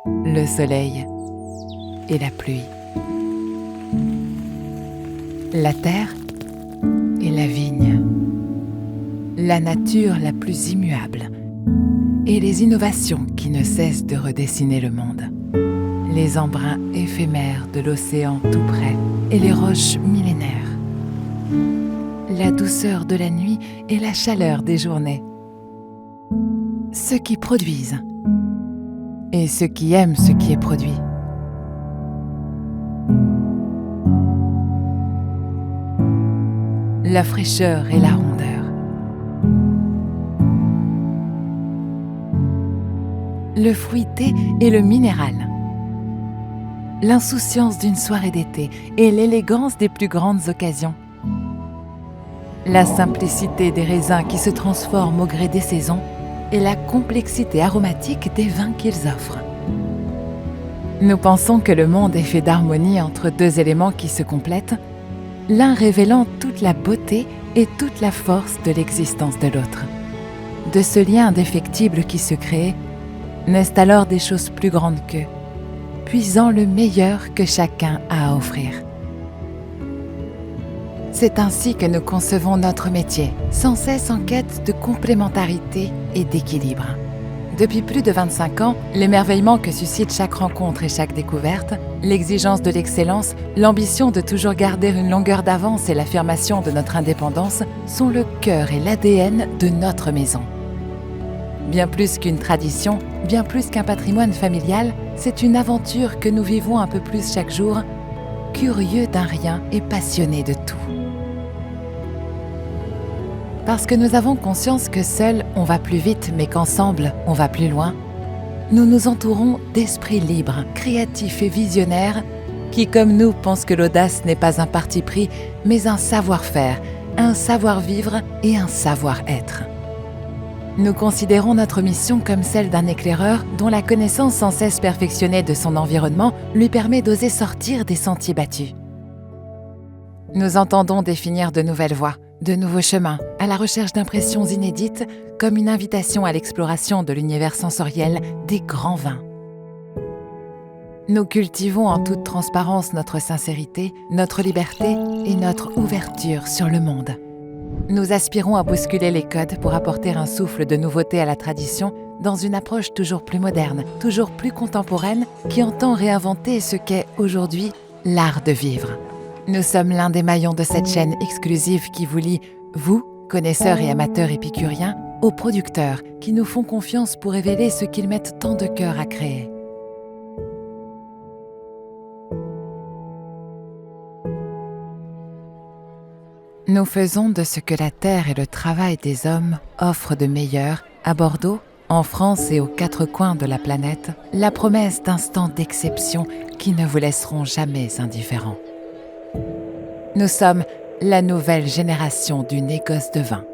le soleil et la pluie, la terre et la vigne, la nature la plus immuable et les innovations qui ne cessent de redessiner le monde, les embruns éphémères de l'océan tout près et les roches millénaires, la douceur de la nuit et la chaleur des journées, ceux qui produisent et ceux qui aiment ce qui est produit. La fraîcheur et la rondeur, le fruité et le minéral, l'insouciance d'une soirée d'été et l'élégance des plus grandes occasions, la simplicité des raisins qui se transforment au gré des saisons et la complexité aromatique des vins qu'ils offrent. Nous pensons que le monde est fait d'harmonie entre deux éléments qui se complètent, l'un révélant toute la beauté et toute la force de l'existence de l'autre. De ce lien indéfectible qui se crée, naissent alors des choses plus grandes qu'eux, puisant le meilleur que chacun a à offrir. C'est ainsi que nous concevons notre métier, sans cesse en quête de complémentarité et d'équilibre. Depuis plus de 25 ans, l'émerveillement que suscite chaque rencontre et chaque découverte, l'exigence de l'excellence, l'ambition de toujours garder une longueur d'avance et l'affirmation de notre indépendance sont le cœur et l'ADN de notre maison. Bien plus qu'une tradition, bien plus qu'un patrimoine familial, c'est une aventure que nous vivons un peu plus chaque jour, curieux d'un rien et passionnés de tout. Parce que nous avons conscience que seuls on va plus vite, mais qu'ensemble on va plus loin, nous nous entourons d'esprits libres, créatifs et visionnaires qui, comme nous, pensent que l'audace n'est pas un parti pris, mais un savoir-faire, un savoir-vivre et un savoir-être. Nous considérons notre mission comme celle d'un éclaireur dont la connaissance sans cesse perfectionnée de son environnement lui permet d'oser sortir des sentiers battus. Nous entendons définir de nouvelles voies, de nouveaux chemins, à la recherche d'impressions inédites, comme une invitation à l'exploration de l'univers sensoriel des grands vins. Nous cultivons en toute transparence notre sincérité, notre liberté et notre ouverture sur le monde. Nous aspirons à bousculer les codes pour apporter un souffle de nouveauté à la tradition dans une approche toujours plus moderne, toujours plus contemporaine, qui entend réinventer ce qu'est aujourd'hui l'art de vivre. Nous sommes l'un des maillons de cette chaîne exclusive qui vous lie, vous, connaisseurs et amateurs épicuriens, aux producteurs qui nous font confiance pour révéler ce qu'ils mettent tant de cœur à créer. Nous faisons de ce que la terre et le travail des hommes offrent de meilleur à Bordeaux, en France et aux quatre coins de la planète, la promesse d'instants d'exception qui ne vous laisseront jamais indifférents. Nous sommes la nouvelle génération du négoce de vin.